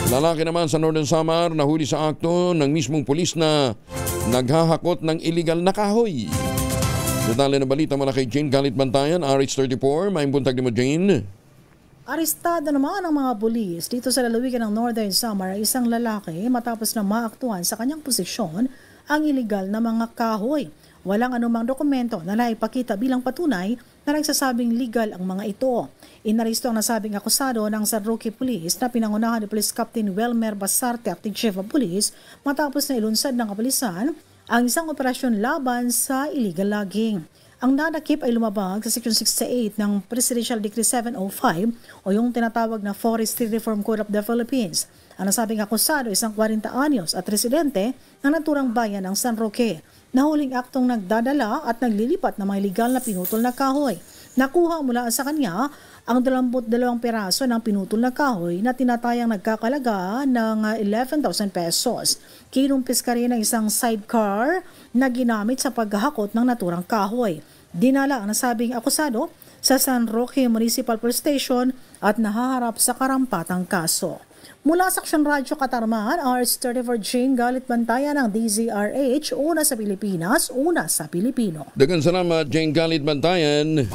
Lalaki naman sa Northern Samar nahuli sa akto ng mismong pulis na naghahakot ng illegal na kahoy. Detalye na balita mula kay Jane Galit Bantayan, RH34. May buntag ni mo, Jane. Arestado naman ang mga pulis dito sa lalawigan ng Northern Samar ay isang lalaki matapos na maaktuhan sa kanyang posisyon ang iligal na mga kahoy. Walang anumang dokumento na naipakita bilang patunay na nagsasabing legal ang mga ito. Inaristo ang nasabing akusado ng San Roque Police na pinangunahan ni Police Captain Welmer Basarte, Acting Chief of Police, matapos na ilunsad ng kapulisan ang isang operasyon laban sa illegal logging. Ang nanakip ay lumabag sa Section 68 ng Presidential Decree 705 o yung tinatawag na Forestry Reform Code of the Philippines. Ang nasabing akusado isang 40 anyos at residente ng naturang bayan ng San Roque. Nahuling aktong nagdadala at naglilipat ng mga illegal na pinutol na kahoy. Nakuha mula sa kanya ang 22 piraso ng pinutol na kahoy na tinatayang nagkakalaga ng 11,000 pesos. Kinumpis ka rin ng isang sidecar na ginamit sa paghahakot ng naturang kahoy. Dinala ang nasabing akusado sa San Roque Municipal Police Station at nahaharap sa karampatang kaso. Mula sa Aksyon Radyo Katarman, RH34 Jane Galit Bantayan ng DZRH, una sa Pilipinas, una sa Pilipino. Daghang salamat, Jane Galit Bantayan.